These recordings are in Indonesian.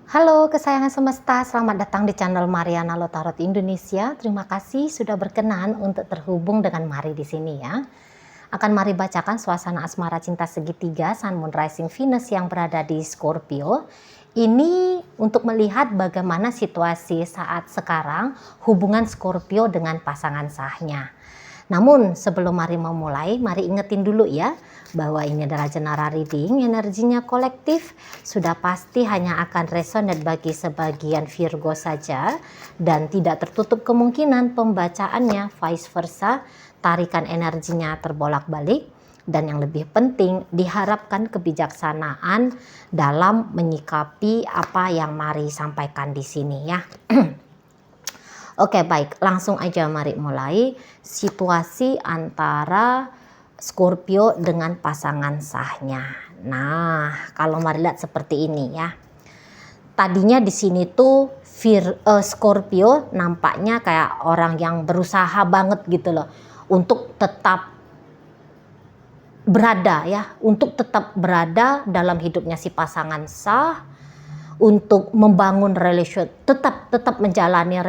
Halo kesayangan semesta, selamat datang di channel Mariana Lotarot Indonesia. Terima kasih sudah berkenan untuk terhubung dengan Mari di sini ya. Akan Mari bacakan suasana asmara cinta segitiga Sun Moon Rising Venus yang berada di Scorpio. Ini untuk melihat bagaimana situasi saat sekarang hubungan Scorpio dengan pasangan sahnya. Namun sebelum Mari memulai, mari ingetin dulu ya bahwa ini adalah general reading, energinya kolektif, sudah pasti hanya akan resonate bagi sebagian Virgo saja dan tidak tertutup kemungkinan pembacaannya vice versa, tarikan energinya terbolak-balik. Dan yang lebih penting, diharapkan kebijaksanaan dalam menyikapi apa yang Mari sampaikan di sini ya. Oke, baik, langsung aja mari mulai situasi antara Scorpio dengan pasangan sahnya. Nah, kalau mari lihat seperti ini ya. Tadinya di sini tuh Scorpio nampaknya kayak orang yang berusaha banget gitu loh untuk tetap berada ya, untuk tetap berada dalam hidupnya si pasangan sah, untuk membangun tetap menjalani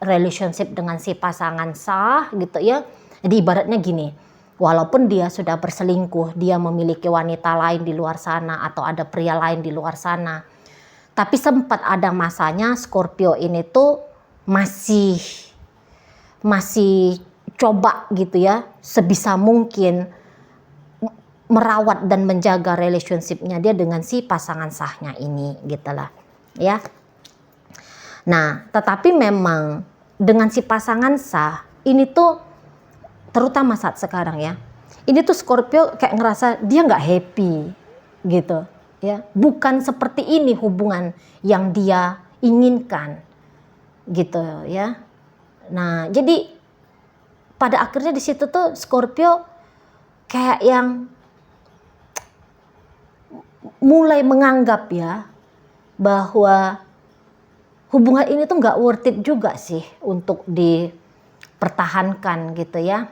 relationship dengan si pasangan sah gitu ya. Jadi ibaratnya gini, walaupun dia sudah berselingkuh, dia memiliki wanita lain di luar sana atau ada pria lain di luar sana, tapi sempat ada masanya Scorpio ini tuh masih coba gitu ya, sebisa mungkin merawat dan menjaga relationshipnya dia dengan si pasangan sahnya ini gitulah ya. Nah, tetapi memang dengan si pasangan sah ini tuh terutama saat sekarang ya, ini tuh Scorpio kayak ngerasa dia nggak happy gitu ya, bukan seperti ini hubungan yang dia inginkan gitu ya. Nah, jadi pada akhirnya di situ tuh Scorpio kayak yang mulai menganggap ya bahwa hubungan ini tuh nggak worth it juga sih untuk dipertahankan gitu ya.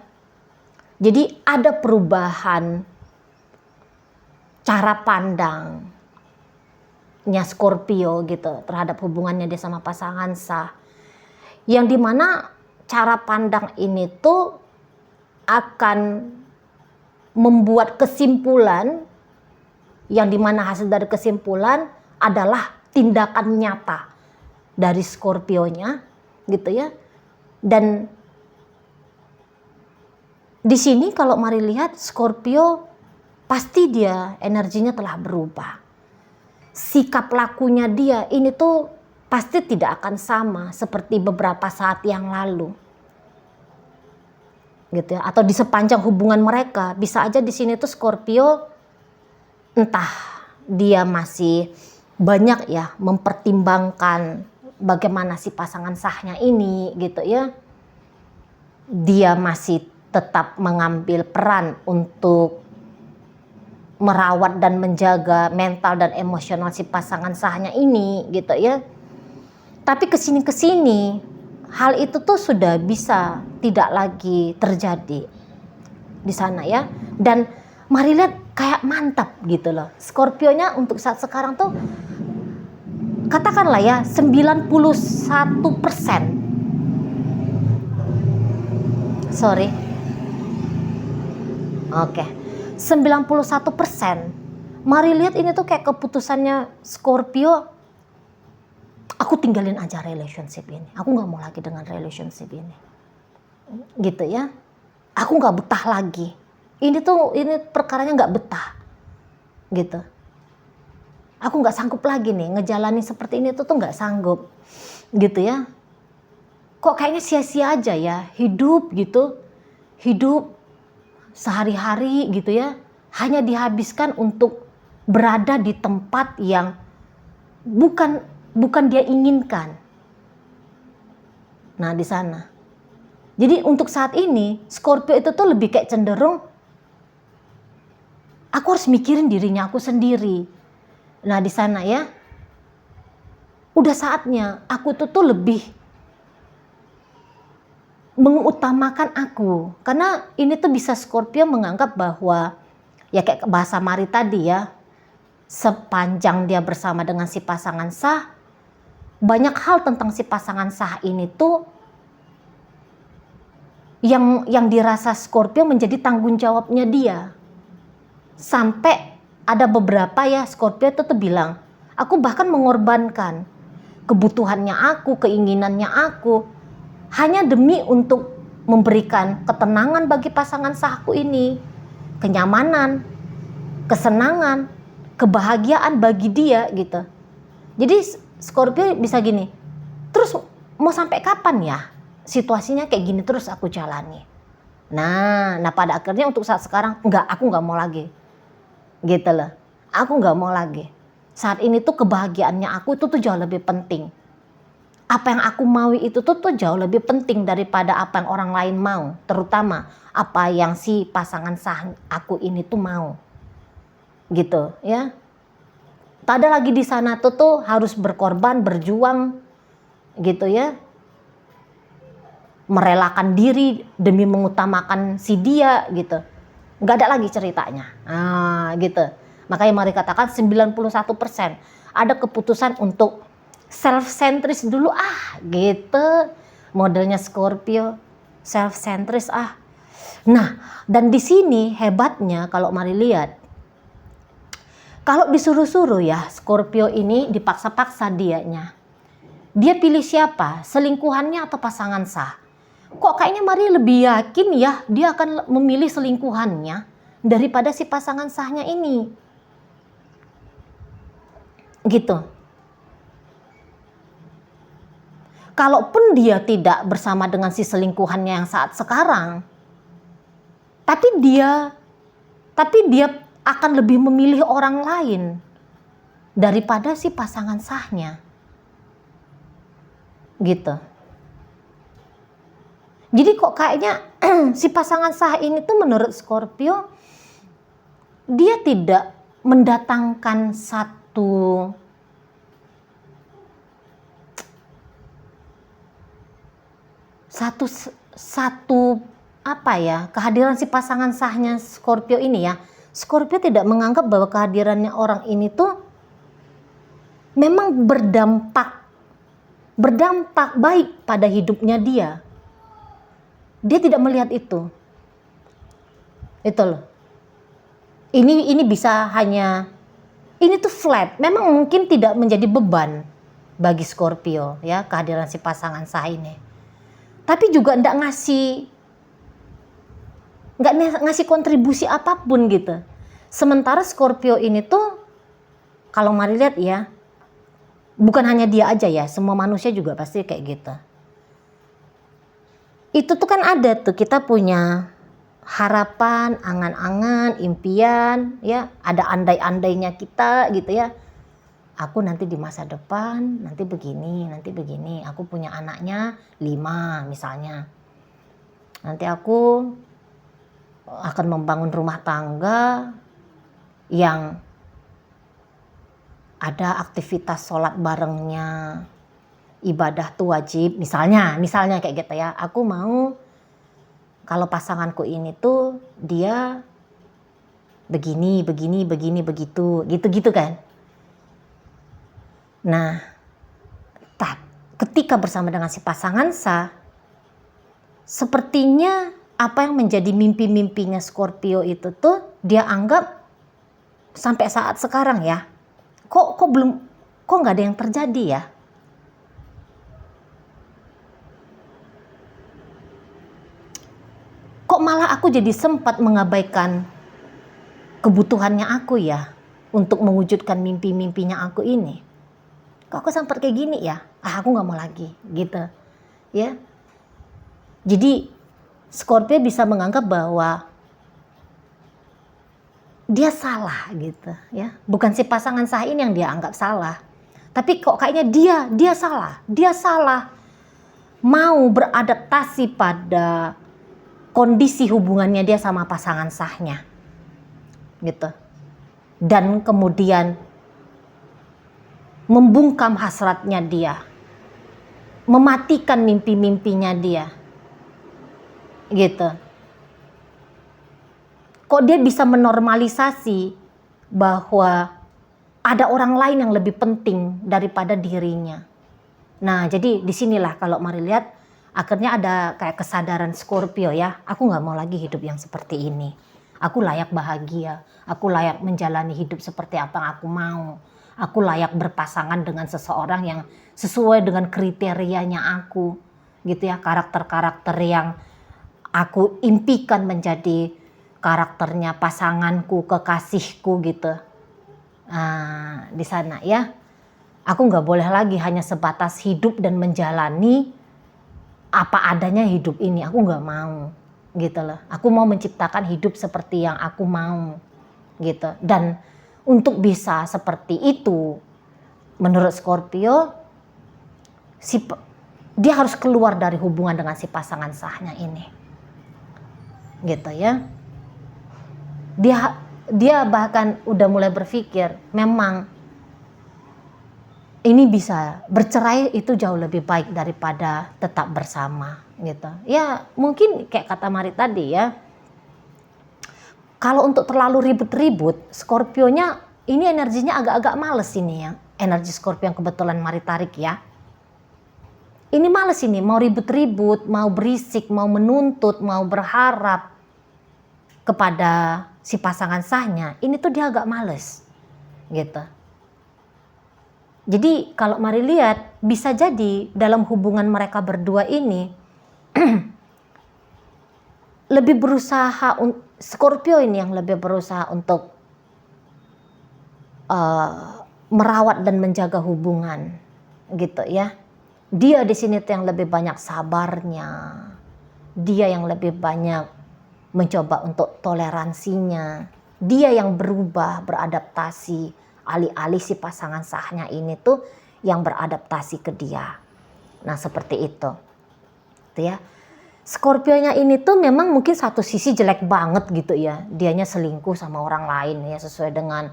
Jadi ada perubahan cara pandangnya Scorpio gitu terhadap hubungannya dia sama pasangan sah. Yang dimana cara pandang ini tuh akan membuat kesimpulan yang dimana hasil dari kesimpulan adalah tindakan nyata dari Scorpio-nya gitu ya. Dan di sini kalau mari lihat Scorpio pasti dia energinya telah berubah. Sikap lakunya dia ini tuh pasti tidak akan sama seperti beberapa saat yang lalu. Gitu ya, atau di sepanjang hubungan mereka bisa aja di sini tuh Scorpio entah dia masih banyak ya mempertimbangkan bagaimana si pasangan sahnya ini gitu ya. Dia masih tetap mengambil peran untuk merawat dan menjaga mental dan emosional si pasangan sahnya ini gitu ya. Tapi kesini hal itu tuh sudah bisa tidak lagi terjadi di sana ya. Dan mari lihat kayak mantap gitu loh. Scorpio-nya untuk saat sekarang tuh katakanlah ya 91%. Sorry. Oke. 91%. Mari lihat ini tuh kayak keputusannya Scorpio. Aku tinggalin aja relationship ini. Aku nggak mau lagi dengan relationship ini. Gitu ya. Aku nggak betah lagi. Ini perkaranya nggak betah. Gitu. Aku nggak sanggup lagi nih ngejalanin seperti ini tuh nggak sanggup gitu ya. Kok kayaknya sia-sia aja ya hidup gitu, hidup sehari-hari gitu ya, hanya dihabiskan untuk berada di tempat yang bukan dia inginkan. Nah di sana. Jadi untuk saat ini Scorpio itu tuh lebih kayak cenderung aku harus mikirin dirinya aku sendiri. Nah di sana ya, udah saatnya aku tuh lebih mengutamakan aku. Karena ini tuh bisa Scorpio menganggap bahwa, ya kayak bahasa Mari tadi ya, sepanjang dia bersama dengan si pasangan sah, banyak hal tentang si pasangan sah ini tuh yang dirasa Scorpio menjadi tanggung jawabnya dia. Sampai ada beberapa ya Scorpio itu tuh bilang, aku bahkan mengorbankan kebutuhannya aku, keinginannya aku, hanya demi untuk memberikan ketenangan bagi pasangan sahku ini, kenyamanan, kesenangan, kebahagiaan bagi dia gitu. Jadi Scorpio bisa gini, terus mau sampai kapan ya situasinya kayak gini terus aku jalani. Nah pada akhirnya untuk saat sekarang aku nggak mau lagi, gitu loh. Aku nggak mau lagi. Saat ini tuh kebahagiaannya aku itu tuh jauh lebih penting. Apa yang aku mau itu tuh jauh lebih penting daripada apa yang orang lain mau, terutama apa yang si pasangan sah aku ini tuh mau, gitu ya. Tak ada lagi di sana tuh harus berkorban, berjuang, gitu ya. Merelakan diri demi mengutamakan si dia gitu. Nggak ada lagi ceritanya. Gitu. Makanya mari katakan 91% ada keputusan untuk self-centris dulu gitu. Modelnya Scorpio, self-centris Nah, dan di sini hebatnya kalau mari lihat. Kalau disuruh-suruh ya Scorpio ini dipaksa-paksa dianya. Dia pilih siapa? Selingkuhannya atau pasangan sah? Kok kayaknya Mari lebih yakin ya dia akan memilih selingkuhannya daripada si pasangan sahnya ini. Gitu. Kalaupun dia tidak bersama dengan si selingkuhannya yang saat sekarang, tapi dia akan lebih memilih orang lain daripada si pasangan sahnya. Gitu. Jadi kok kayaknya si pasangan sah ini tuh menurut Scorpio dia tidak mendatangkan satu apa ya, kehadiran si pasangan sahnya Scorpio ini ya. Scorpio tidak menganggap bahwa kehadirannya orang ini tuh memang berdampak baik pada hidupnya dia. Dia tidak melihat itu. Itu loh. Ini bisa hanya, ini tuh flat. Memang mungkin tidak menjadi beban bagi Scorpio ya kehadiran si pasangan sah ini. Tapi juga nggak ngasih kontribusi apapun gitu. Sementara Scorpio ini tuh kalau mari lihat ya, bukan hanya dia aja ya, semua manusia juga pasti kayak gitu. Itu tuh kan ada tuh, kita punya harapan, angan-angan, impian ya, ada andai-andainya kita gitu ya. Aku nanti di masa depan nanti begini, aku punya anaknya 5 misalnya. Nanti aku akan membangun rumah tangga yang ada aktivitas sholat barengnya, ibadah tuh wajib misalnya kayak gitu ya. Aku mau kalau pasanganku ini tuh dia begini begitu gitu kan. Nah, ketika bersama dengan si pasangan sah, sepertinya apa yang menjadi mimpi-mimpinya Scorpio itu tuh dia anggap sampai saat sekarang ya, kok nggak ada yang terjadi ya. Kok malah aku jadi sempat mengabaikan kebutuhannya aku ya untuk mewujudkan mimpi-mimpinya aku ini. Kok aku sampai kayak gini ya? Aku nggak mau lagi gitu ya. Jadi Scorpio bisa menganggap bahwa dia salah gitu ya. Bukan si pasangan sah ini yang dia anggap salah. Tapi kok kayaknya dia salah. Mau beradaptasi pada kondisi hubungannya dia sama pasangan sahnya. Gitu. Dan kemudian membungkam hasratnya dia. Mematikan mimpi-mimpinya dia. Gitu. Kok dia bisa menormalisasi bahwa ada orang lain yang lebih penting daripada dirinya. Nah, jadi disinilah kalau mari lihat akhirnya ada kayak kesadaran Scorpio ya. Aku nggak mau lagi hidup yang seperti ini. Aku layak bahagia. Aku layak menjalani hidup seperti apa yang aku mau. Aku layak berpasangan dengan seseorang yang sesuai dengan kriterianya aku. Gitu ya, karakter-karakter yang aku impikan menjadi karakternya pasanganku, kekasihku gitu. Nah, di sana ya. Aku nggak boleh lagi hanya sebatas hidup dan menjalani apa adanya hidup ini. Aku nggak mau gitu loh. Aku mau menciptakan hidup seperti yang aku mau gitu. Dan untuk bisa seperti itu, menurut Scorpio, dia harus keluar dari hubungan dengan si pasangan sahnya ini, gitu ya. Dia bahkan udah mulai berpikir, memang ini bisa bercerai itu jauh lebih baik daripada tetap bersama gitu. Ya mungkin kayak kata Mari tadi ya, kalau untuk terlalu ribut-ribut, Scorpionya ini energinya agak-agak males ini ya. Energi Scorpio yang kebetulan Mari tarik ya. Ini males ini, mau ribut-ribut, mau berisik, mau menuntut, mau berharap kepada si pasangan sahnya. Ini tuh dia agak males gitu. Jadi kalau mari lihat, bisa jadi dalam hubungan mereka berdua ini lebih berusaha, Scorpio ini yang lebih berusaha untuk merawat dan menjaga hubungan gitu ya. Dia di sini tuh yang lebih banyak sabarnya, dia yang lebih banyak mencoba untuk toleransinya, dia yang berubah, beradaptasi, alih-alih si pasangan sahnya ini tuh yang beradaptasi ke dia. Nah seperti itu ya. Scorpionya ini tuh memang mungkin satu sisi jelek banget gitu ya, dianya selingkuh sama orang lain ya, sesuai dengan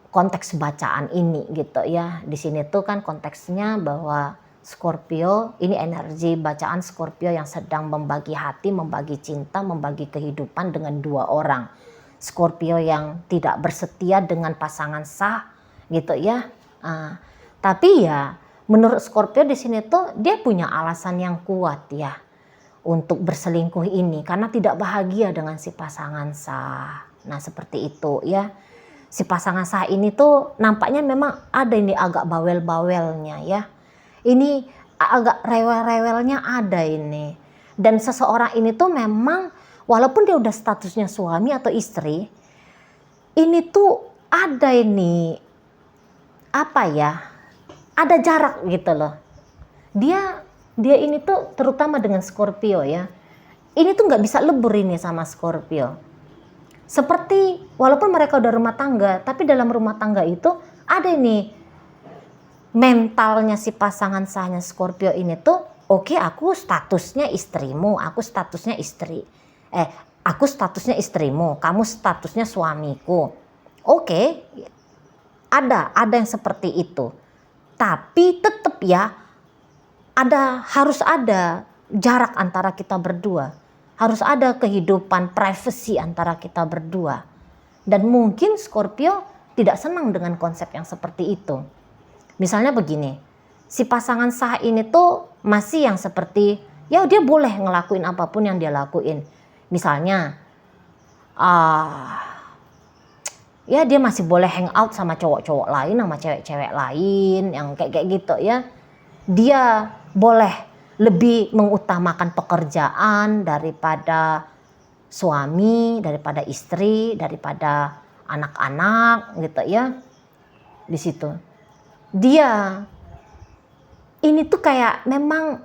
konteks bacaan ini gitu ya. Di sini tuh kan konteksnya bahwa Scorpio ini energi bacaan Scorpio yang sedang membagi hati, membagi cinta, membagi kehidupan dengan dua orang. Scorpio yang tidak bersetia dengan pasangan sah gitu ya. Tapi ya menurut Scorpio di sini tuh dia punya alasan yang kuat ya untuk berselingkuh ini karena tidak bahagia dengan si pasangan sah. Nah seperti itu ya. Si pasangan sah ini tuh nampaknya memang ada ini agak bawel-bawelnya ya. Ini agak rewel-rewelnya ada ini. Dan seseorang ini tuh memang walaupun dia udah statusnya suami atau istri, ini tuh ada ini apa ya? Ada jarak gitu loh. Dia ini tuh terutama dengan Scorpio ya. Ini tuh nggak bisa lebur ini sama Scorpio. Seperti walaupun mereka udah rumah tangga, tapi dalam rumah tangga itu ada ini mentalnya si pasangan sahnya Scorpio ini tuh, oke, aku statusnya istrimu, aku statusnya istrimu, kamu statusnya suamiku. Oke, ada yang seperti itu. Tapi tetap ya harus ada jarak antara kita berdua. Harus ada kehidupan privasi antara kita berdua. Dan mungkin Scorpio tidak senang dengan konsep yang seperti itu. Misalnya begini, si pasangan sah ini tuh masih yang seperti, ya dia boleh ngelakuin apapun yang dia lakuin. Misalnya, ya dia masih boleh hang out sama cowok-cowok lain, sama cewek-cewek lain, yang kayak gitu ya. Dia boleh lebih mengutamakan pekerjaan daripada suami, daripada istri, daripada anak-anak gitu ya. Di situ. Dia ini tuh kayak memang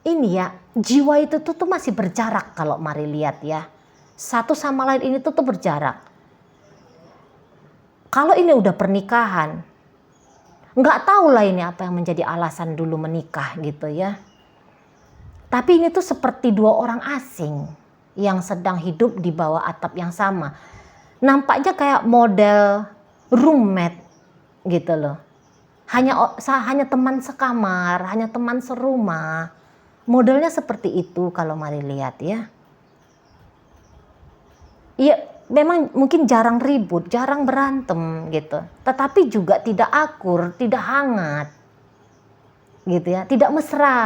ini ya, jiwa itu tuh masih berjarak kalau mari lihat ya. Satu sama lain ini tuh berjarak. Kalau ini udah pernikahan, nggak tahu lah ini apa yang menjadi alasan dulu menikah gitu ya. Tapi ini tuh seperti dua orang asing yang sedang hidup di bawah atap yang sama. Nampaknya kayak model roommate gitu loh. Hanya teman sekamar, hanya teman serumah. Modelnya seperti itu kalau mari lihat ya. Iya, memang mungkin jarang ribut, jarang berantem gitu, tetapi juga tidak akur, tidak hangat gitu ya, tidak mesra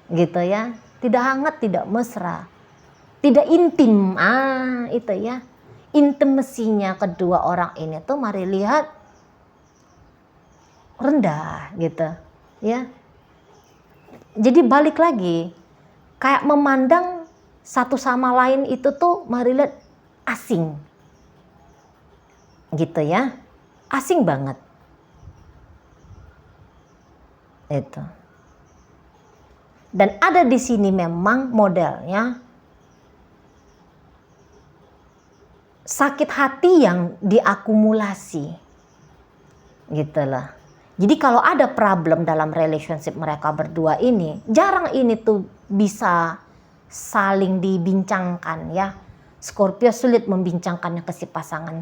gitu ya, tidak hangat, tidak mesra, tidak intim. Itu ya, intimasinya kedua orang ini tuh mari lihat rendah gitu ya. Jadi balik lagi, kayak memandang satu sama lain itu tuh mari lihat asing gitu ya, asing banget itu. Dan ada di sini memang modelnya sakit hati yang diakumulasi gitu lah. Jadi kalau ada problem dalam relationship mereka berdua ini, jarang ini tuh bisa saling dibincangkan ya. Scorpio sulit membincangkannya ke si pasangan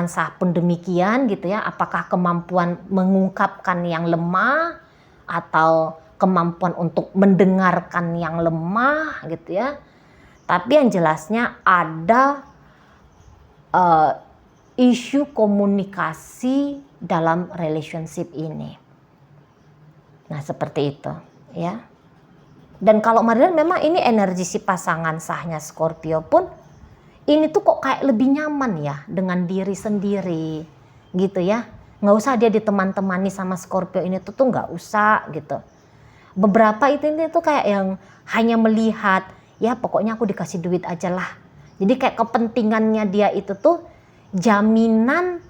sah pun demikian gitu ya. Apakah kemampuan mengungkapkan yang lemah atau kemampuan untuk mendengarkan yang lemah gitu ya. Tapi yang jelasnya ada isu komunikasi dalam relationship ini. Nah seperti itu ya. Dan kalau Marian memang ini energi si pasangan sahnya Scorpio pun ini tuh kok kayak lebih nyaman ya dengan diri sendiri gitu ya. Nggak usah dia diteman-temani sama Scorpio ini tuh nggak usah gitu. Beberapa ini tuh kayak yang hanya melihat ya pokoknya aku dikasih duit aja lah. Jadi kayak kepentingannya dia itu tuh jaminan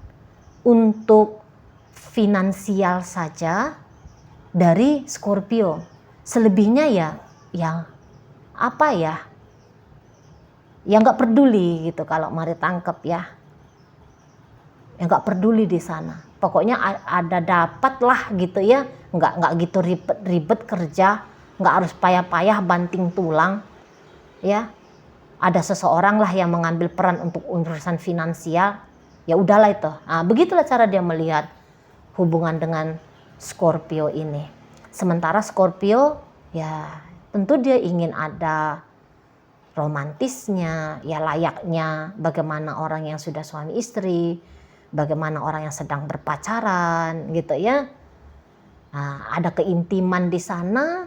untuk finansial saja dari Scorpio. Selebihnya ya apa ya? Ya nggak peduli gitu kalau mari tangkep ya. Ya nggak peduli di sana. Pokoknya ada dapat lah gitu ya. Nggak gitu ribet kerja, nggak harus payah-payah banting tulang. Ya, ada seseorang lah yang mengambil peran untuk urusan finansial. Ya udahlah itu. Nah, begitulah cara dia melihat hubungan dengan Scorpio ini. Sementara Scorpio ya tentu dia ingin ada romantisnya, ya layaknya bagaimana orang yang sudah suami istri, bagaimana orang yang sedang berpacaran gitu ya. Nah, ada keintiman di sana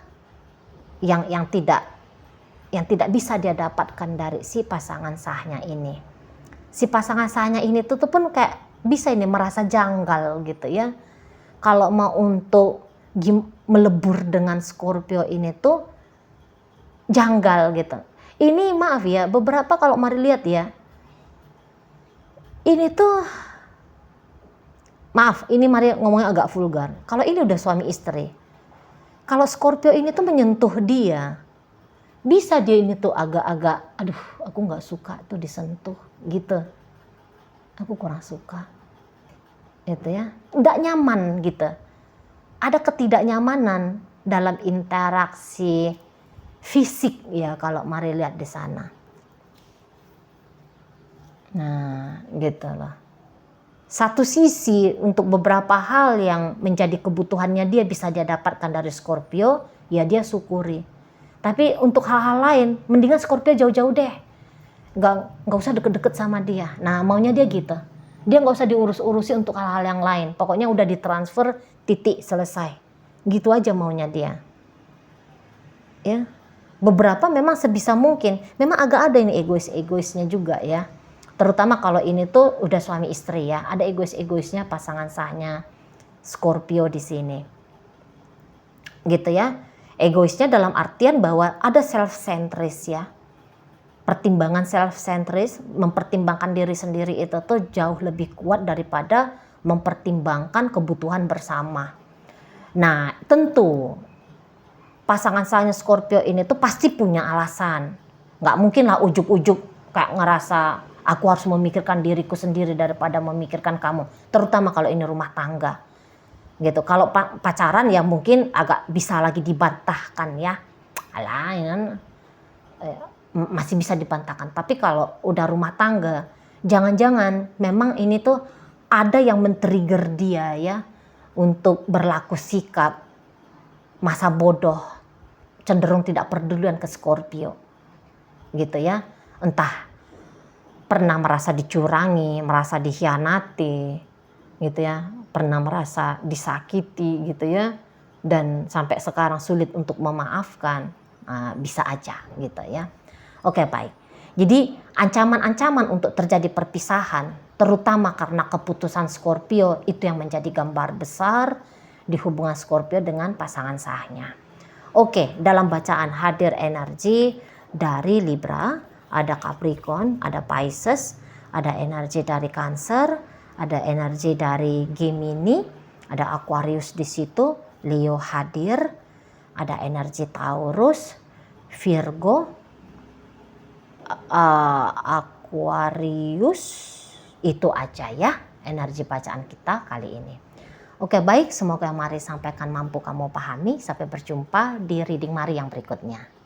yang tidak bisa dia dapatkan dari si pasangan sahnya ini. Si pasangan sahnya ini tuh pun kayak bisa ini merasa janggal gitu ya. Kalau mau untuk melebur dengan Scorpio ini tuh janggal gitu. Ini maaf ya, beberapa kalau mari lihat ya, ini tuh maaf, ini mari ngomongnya agak vulgar. Kalau ini udah suami istri, kalau Scorpio ini tuh menyentuh dia, bisa dia ini tuh agak-agak, aduh aku nggak suka tuh disentuh gitu, aku kurang suka, itu ya, nggak nyaman gitu. Ada ketidaknyamanan dalam interaksi fisik ya kalau mari lihat di sana. Nah gitu loh. Satu sisi untuk beberapa hal yang menjadi kebutuhannya dia bisa dia dapatkan dari Scorpio, ya dia syukuri. Tapi untuk hal-hal lain, mendingan Scorpio jauh-jauh deh. Nggak usah deket-deket sama dia. Nah maunya dia gitu. Dia nggak usah diurus-urusi untuk hal-hal yang lain. Pokoknya udah ditransfer, titik, selesai. Gitu aja maunya dia. Ya. Beberapa memang sebisa mungkin, memang agak ada ini egois-egoisnya juga ya. Terutama kalau ini tuh udah suami istri ya, ada egois-egoisnya pasangan sahnya Scorpio di sini. Gitu ya. Egoisnya dalam artian bahwa ada self-centris ya. Pertimbangan self-centris, mempertimbangkan diri sendiri itu tuh jauh lebih kuat daripada mempertimbangkan kebutuhan bersama. Nah, tentu pasangan sahnya Scorpio ini tuh pasti punya alasan. Nggak mungkin lah ujuk-ujuk kayak ngerasa aku harus memikirkan diriku sendiri daripada memikirkan kamu. Terutama kalau ini rumah tangga. Gitu. Kalau pacaran ya mungkin agak bisa lagi dibantahkan ya. Alah, ya, masih bisa dibantahkan. Tapi kalau udah rumah tangga, jangan-jangan memang ini tuh ada yang men-trigger dia ya untuk berlaku sikap masa bodoh, cenderung tidak pedulian ke Scorpio gitu ya. entah pernah merasa dicurangi, merasa dikhianati gitu ya, pernah merasa disakiti gitu ya, dan sampai sekarang sulit untuk memaafkan, bisa aja gitu ya. Oke, baik. Jadi ancaman-ancaman untuk terjadi perpisahan, terutama karena keputusan Scorpio, itu yang menjadi gambar besar di hubungan Scorpio dengan pasangan sahnya. Oke, dalam bacaan hadir energi dari Libra, ada Capricorn, ada Pisces, ada energi dari Cancer, ada energi dari Gemini, ada Aquarius di situ, Leo hadir, ada energi Taurus, Virgo, Aquarius, itu aja ya energi bacaan kita kali ini. Oke, baik, semoga yang Mari sampaikan mampu kamu pahami. Sampai berjumpa di reading Mari yang berikutnya.